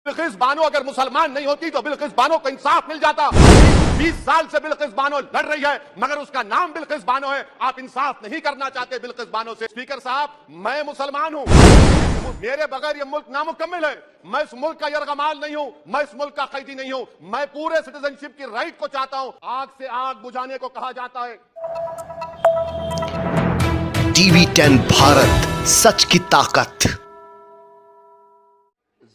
बिल्किस बानो अगर मुसलमान नहीं होती तो बिल्किस बानो को इंसाफ मिल जाता। 20 साल से बिल्किस बानो लड़ रही है मगर उसका नाम बिल्किस बानो है। आप इंसाफ नहीं करना चाहते बिल्किस बानो से। स्पीकर साहब, मैं मुसलमान हूं, मेरे बगैर ये मुल्क नामुकम्मिल है। मैं इस मुल्क का यरगमाल नहीं हूं, मैं इस मुल्क का कैदी नहीं हूं। मैं पूरे सिटीजनशिप की राइट को चाहता हूं। आग से आग बुझाने को कहा जाता है। टीवी 10 भारत, सच की ताकत।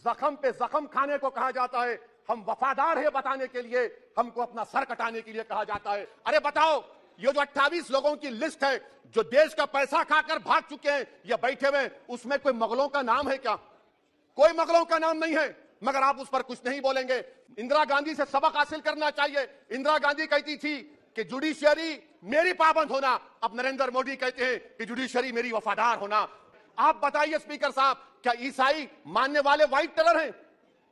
जख्म पे जख्म खाने को कहा जाता है। हम वफादार है बताने के लिए, हमको अपना सर कटाने के लिए कहा जाता है। अरे बताओ, ये जो 28 लोगों की लिस्ट है जो देश का पैसा खाकर भाग चुके हैं या बैठे हुए, उसमें कोई मुगलों का नाम है क्या? कोई मुगलों का नाम नहीं है, मगर आप उस पर कुछ नहीं बोलेंगे। इंदिरा गांधी से सबक हासिल करना चाहिए। इंदिरा गांधी कहती थी कि जुडिशियरी मेरी पाबंद होना, अब नरेंद्र मोदी कहते हैं कि जुडिशियरी मेरी वफादार होना। आप बताइए स्पीकर साहब, क्या ईसाई मानने वाले व्हाइट टेरर हैं?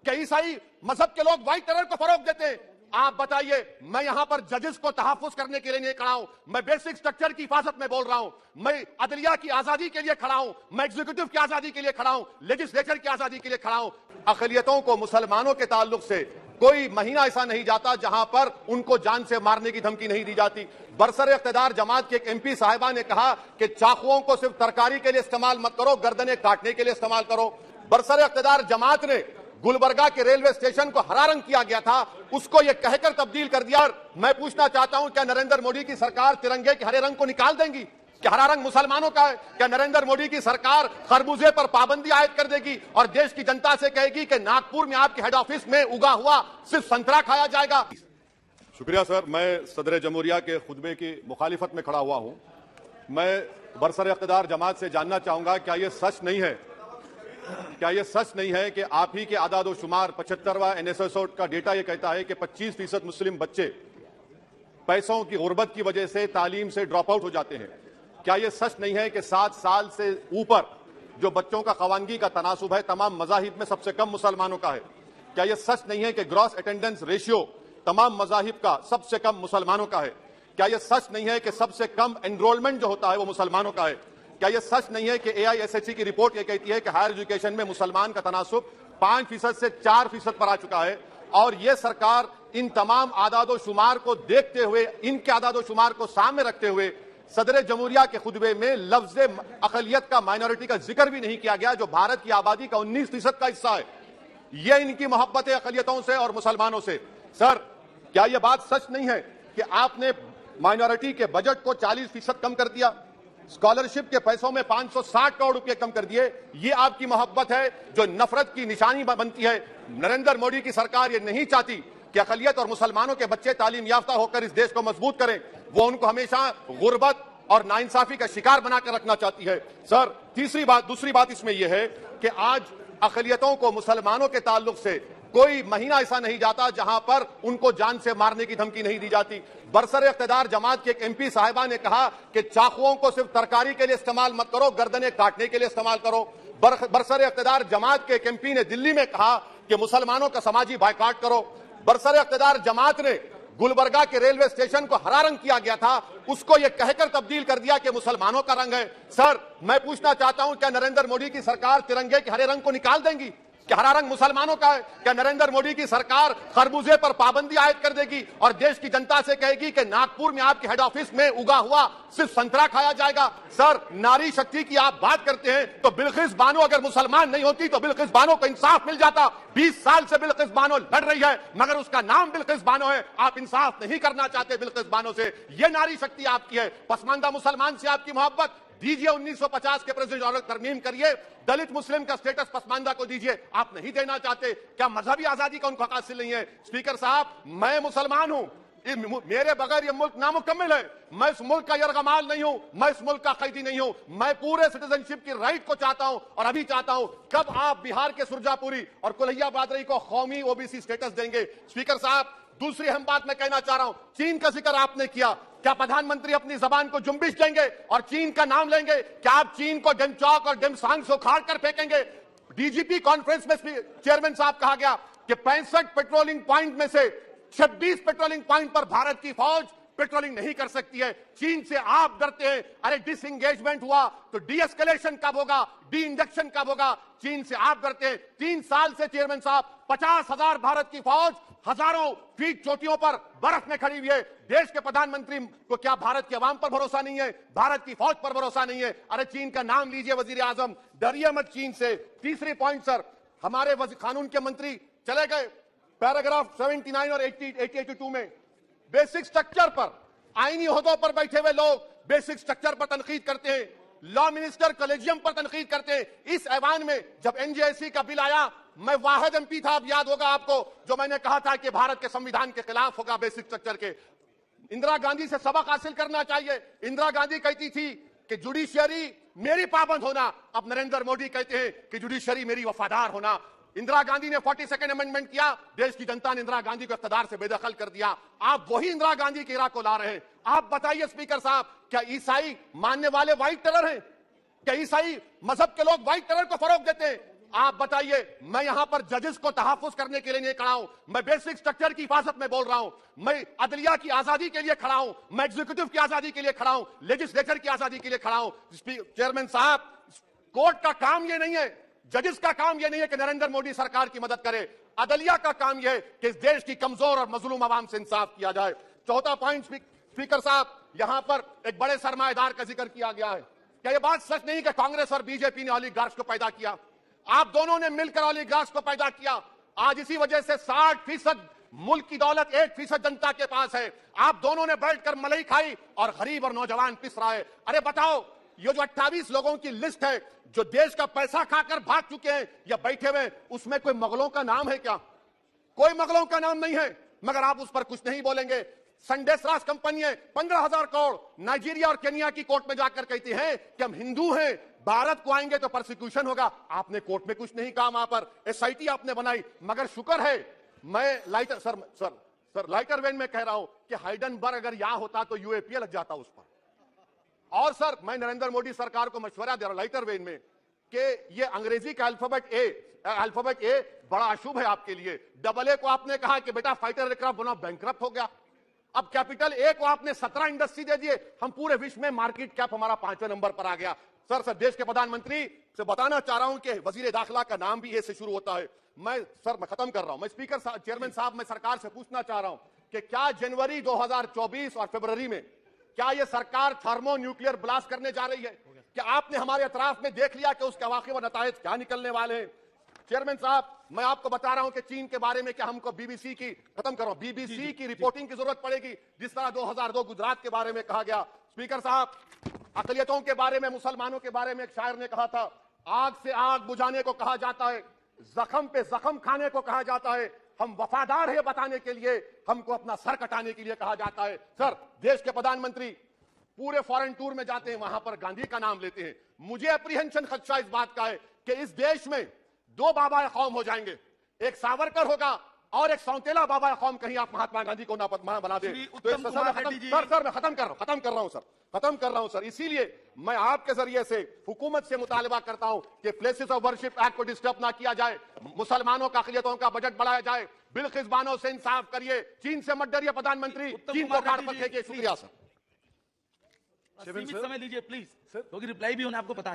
क्या ईसाई मजहब के लोग व्हाइट टेरर को फरोग देते हैं? आप बताइए। मैं यहां पर जजेस को तहफ्फुज करने के लिए नहीं खड़ा हूं, मैं बेसिक स्ट्रक्चर की हिफाजत में बोल रहा हूं। मैं अदलिया की आजादी के लिए खड़ा हूं, मैं एग्जीक्यूटिव की आजादी के लिए खड़ा हूं, लेजिस्लेचर की आजादी के लिए खड़ा हूं। अकलियतों को मुसलमानों के ताल्लुक से कोई महीना ऐसा नहीं जाता जहां पर उनको जान से मारने की धमकी नहीं दी जाती। बरसर इख्तिदार जमात के एक एमपी साहिबा ने कहा कि चाकुओं को सिर्फ तरकारी के लिए इस्तेमाल मत करो, गर्दनें काटने के लिए इस्तेमाल करो। बरसर इख्तिदार जमात ने गुलबर्गा के रेलवे स्टेशन को हरा रंग किया गया था, उसको यह कहकर तब्दील कर दिया। मैं पूछना चाहता हूं, क्या नरेंद्र मोदी की सरकार तिरंगे के हरे रंग को निकाल देंगी? क्या हरा रंग मुसलमानों का है? क्या नरेंद्र मोदी की सरकार खरबूजे पर पाबंदी आयद कर देगी और देश की जनता से कहेगी कि नागपुर में आपके हेड ऑफिस में उगा हुआ सिर्फ संतरा खाया जाएगा? शुक्रिया सर। मैं सदर जमहूरिया के खुतबे की मुखालिफत में खड़ा हुआ हूं। मैं बरसर इख्तिदार जमात से जानना चाहूंगा, क्या यह सच नहीं है, क्या यह सच नहीं है कि आप ही के आदाद शुमार 75वां NSS का डेटा यह कहता है कि 25% मुस्लिम बच्चे पैसों की गुर्बत की वजह से तालीम से ड्रॉप आउट हो जाते हैं? क्या यह सच नहीं है कि 7 साल से ऊपर जो बच्चों का खवानगी का तनासुब है तमाम मजाहिब में सबसे कम मुसलमानों का है? क्या यह सच नहीं है कि ग्रॉस अटेंडेंस रेशियो तमाम मजाहिब का सबसे कम मुसलमानों का है? क्या यह सच नहीं है कि सबसे कम एनरोलमेंट जो होता है वो मुसलमानों का है? क्या यह सच नहीं है कि AISHE की रिपोर्ट यह कहती है कि हायर एजुकेशन में मुसलमान का तनासुब 5% से 4% पर आ चुका है? और यह सरकार इन तमाम आदादो शुमार को देखते हुए, इनके आदादो शुमार को सामने रखते हुए सदर जमहूरिया के खुतबे में लफ्ज अकलियत का, माइनॉरिटी का जिक्र भी नहीं किया गया, जो भारत की आबादी का 19% का हिस्सा है। यह इनकी मोहब्बत है अकलियतों से और मुसलमानों से। सर, क्या यह बात सच नहीं है कि आपने माइनॉरिटी के बजट को 40% कम कर दिया, स्कॉलरशिप के पैसों में 560 करोड़ रुपए कम कर दिए? ये आपकी मोहब्बत है जो नफरत की निशानी बनती है। नरेंद्र मोदी की सरकार ये नहीं चाहती कि अकलियत और मुसलमानों के बच्चे तालीम याफ्ता होकर इस देश को मजबूत करें। वो उनको हमेशा गुर्बत और नाइंसाफी का शिकार बनाकर रखना चाहती है। सर, दूसरी बात इसमें यह है कि आज अकलियतों को मुसलमानों के ताल्लुक से कोई महीना ऐसा नहीं जाता जहां पर उनको जान से मारने की धमकी नहीं दी जाती। बरसर इख्तिदार जमात के एक एमपी साहिबा ने कहा कि चाकुओं को सिर्फ तरकारी के लिए इस्तेमाल मत करो, गर्दनें काटने के लिए इस्तेमाल करो। बरसर इख्तिदार जमात के एक एमपी ने दिल्ली में कहा कि मुसलमानों का समाजी बायकाट करो। बरसर इख्तिदार जमात ने गुलबर्गा के रेलवे स्टेशन को हरा रंग किया गया था, उसको यह कहकर तब्दील कर दिया कि मुसलमानों का रंग है। सर, मैं पूछना चाहता हूं, क्या नरेंद्र मोदी की सरकार तिरंगे के हरे रंग को निकाल देंगी? क्या हरा रंग मुसलमानों का है? क्या नरेंद्र मोदी की सरकार खरबूजे पर पाबंदी आयद कर देगी और देश की जनता से कहेगी कि नागपुर में आपके हेड ऑफिस में उगा हुआ सिर्फ संतरा खाया जाएगा? सर, नारी शक्ति की आप बात करते हैं तो बिल्किस बानो अगर मुसलमान नहीं होती तो बिल्किस बानो को इंसाफ मिल जाता। 20 साल से बिल्किस बानो लड़ रही है मगर उसका नाम बिल्किस बानो है। आप इंसाफ नहीं करना चाहते बिल्किस बानो से। यह नारी शक्ति आपकी है। पसमानदा मुसलमान से आपकी मोहब्बत, दीजिए 1950 के प्रेसिडेंट ऑर्डर तरमीम करिए, दलित मुस्लिम का स्टेटस पसमानदा को दीजिए। आप नहीं देना चाहते। क्या मजहबी आजादी का उनको हासिल नहीं है? स्पीकर साहब, मैं मुसलमान हूं, मेरे बगैर ये मुल्क नामुकम्मिल है। मैं इस मुल्क का यरगमाल नहीं हूं, मैं इस मुल्क का कैदी नहीं हूं। मैं पूरे सिटीजनशिप की राइट को चाहता हूं और अभी चाहता हूं। कब आप बिहार के सुरजापुरी और कुलैया बादरी को कौमी OBC स्टेटस देंगे? स्पीकर साहब, दूसरी अहम बात मैं कहना चाह रहा हूं, चीन का जिक्र आपने किया। क्या प्रधानमंत्री अपनी जबान को जुम्बिश देंगे और चीन का नाम लेंगे? क्या आप चीन को डेमचौक और डेमसांग से उखाड़ कर फेंकेंगे? DGP कॉन्फ्रेंस में चेयरमैन साहब कहा गया कि 65 पेट्रोलिंग पॉइंट में से 26 पेट्रोलिंग पॉइंट पर भारत की फौज पेट्रोलिंग नहीं कर सकती है। चीन से आप डरते हैं। अरे डिसएंगेजमेंट हुआ तो डी एस्केलेशन कब होगा, डी इंडक्शन कब होगा? चीन से आप डरते हैं। 3 साल से चेयरमैन साहब 50,000 भारत की फौज हजारों फीट चोटियों पर बर्फ में खड़ी हुई है। देश के प्रधानमंत्री को क्या भारत की आवाम पर भरोसा नहीं है, भारत की फौज पर भरोसा नहीं है? अरे चीन का नाम लीजिए वजीर आजम, डरिए मत चीन से। तीसरी पॉइंट सर, हमारे कानून के मंत्री चले गए पैराग्राफ 79 और 82 में बेसिक स्ट्रक्चर पर, आईनी ओहदों पर बैठे हुए लोग बेसिक स्ट्रक्चर पर तनकीद करते हैं, लॉ मिनिस्टर कॉलेजियम पर तनकीद करते हैं। इस ऐवान में जब एनजेसी का बिल आया, मैं वाहिद एमपी था, अब याद होगा आपको, जो मैंने कहा था कि भारत के संविधान के खिलाफ होगा बेसिक स्ट्रक्चर के। इंदिरा गांधी से सबक हासिल करना चाहिए। इंदिरा गांधी कहती थी कि जुडिशियरी मेरी पाबंद होना, अब नरेंद्र मोदी कहते हैं कि जुडिशियरी मेरी वफादार होना। इंदिरा गांधी ने 42nd अमेंडमेंट किया, देश की जनता ने इंदिरा गांधी को इख्तियार से बेदखल कर दिया। आप वही इंदिरा गांधी के इरा को ला रहे हैं। आप बताइए स्पीकर साहब, क्या ईसाई मानने वाले व्हाइट टेरर हैं? क्या ईसाई मजहब के लोग व्हाइट टेरर को फरोग देते हैं? आप बताइए। मैं यहां पर जजेस को तहफ्फुज करने के लिए नहीं खड़ा हूं, मैं बेसिक स्ट्रक्चर की हिफाजत में बोल रहा हूं। मैं अदलिया की आजादी के लिए खड़ा हूं, मैं एग्जीक्यूटिव की आजादी के लिए खड़ा हूं, लेजिस्लेचर की आजादी के लिए खड़ा हूं। चेयरमैन साहब, कोर्ट का काम यह नहीं है, जजेस का काम यह नहीं है कि नरेंद्र मोदी सरकार की मदद करे। अदलिया का काम यह है कि इस देश की कमजोर और मजलूम आवाम से इंसाफ किया जाए। चौथा पॉइंट स्पीकर साहब, यहां पर एक बड़े सरमाएदार का जिक्र किया गया है। क्या यह बात सच नहीं कि कांग्रेस और बीजेपी ने ओलिगार्क्स को पैदा किया? आप दोनों ने मिलकर ओलिगार्क्स को पैदा किया। आज इसी वजह से 60% मुल्क की दौलत 1% जनता के पास है। आप दोनों ने बैठकर मलाई खाई और गरीब और नौजवान पिस रहा है। अरे बताओ, ये जो 28 लोगों की लिस्ट है जो देश का पैसा खाकर भाग चुके हैं या बैठे हुए, उसमें कोई मुगलों का नाम है क्या? कोई मुगलों का नाम नहीं है, मगर आप उस पर कुछ नहीं बोलेंगे। संडेसराज कंपनी है, 15,000 करोड़ नाइजीरिया और केनिया की कोर्ट में जाकर कहती है कि हम हिंदू हैं, भारत को आएंगे तो प्रोसिक्यूशन होगा। आपने कोर्ट में कुछ नहीं कहा, वहां पर एसआईटी आपने बनाई। मगर शुक्र है, मैं लाइटर वेन में कह रहा हूं कि हाइडनबर्ग अगर यहां होता तो यूएपीए लग जाता उस पर। और सर, मैं नरेंद्र मोदी सरकार को मशवरा दे रहा हूं लाइटर वेन में कि ये अंग्रेजी का अल्फाबेट ए बड़ा अशुभ है आपके लिए। डबल ए को आपने कहा कि बेटा फाइटर एयरक्राफ्ट बनाओ, बैंकरप्ट हो गया। अब कैपिटल ए को आपने 17 इंडस्ट्री दे दिए, हम पूरे विश्व में मार्केट कैप हमारा 5वें नंबर पर आ गया। सर, देश के प्रधानमंत्री से बताना चाह रहा हूं कि वजीर दाखिला का नाम भी ए से शुरू होता है। मैं खत्म कर रहा हूं। मैं स्पीकर चेयरमैन साहब, मैं सरकार से पूछना चाह रहा हूं कि क्या जनवरी 2024 और फरवरी में क्या यह सरकार थर्मो न्यूक्लियर ब्लास्ट करने जा रही है? क्या आपने हमारे अतराफ में देख लिया कि उसके वाकई व नतायज क्या निकलने वाले हैं? चेयरमैन साहब, मैं आपको बता रहा हूं कि चीन के बारे में क्या हमको बीबीसी की रिपोर्टिंग की जरूरत पड़ेगी, जिस तरह 2002 गुजरात के बारे में कहा गया। स्पीकर साहब, अकलियतों के बारे में, मुसलमानों के बारे में एक शायर ने कहा था, आग से आग बुझाने को कहा जाता है, जख्म पे जख्म खाने को कहा जाता है, हम वफादार है बताने के लिए, हमको अपना सर कटाने के लिए कहा जाता है। सर, देश के प्रधानमंत्री पूरे फॉरेन टूर में जाते हैं, वहां पर गांधी का नाम लेते हैं। मुझे अप्रीहेंशन खदशा इस बात का है कि इस देश में 2 बाबा कौम हो जाएंगे, एक सावरकर होगा और एक सौतेला बाबा कौम। कहीं आप महात्मा गांधी को ना बना दे तो सर, मैं खत्म कर रहा हूं सर। इसीलिए मैं आपके जरिए से हुकूमत से मुतालबा करता हूं कि प्लेसेस ऑफ वर्शिप एक्ट को डिस्टर्ब ना किया जाए, मुसलमानों का अक़लियतों का बजट बढ़ाया जाए, बिलखिज़बानों से इंसाफ करिए, चीन से मत डरिए प्रधानमंत्री, चीन को काट पर फेंकिए। शुक्रिया सर। सीमित समय लीजिए प्लीज, क्योंकि रिप्लाई भी होना आपको पता है।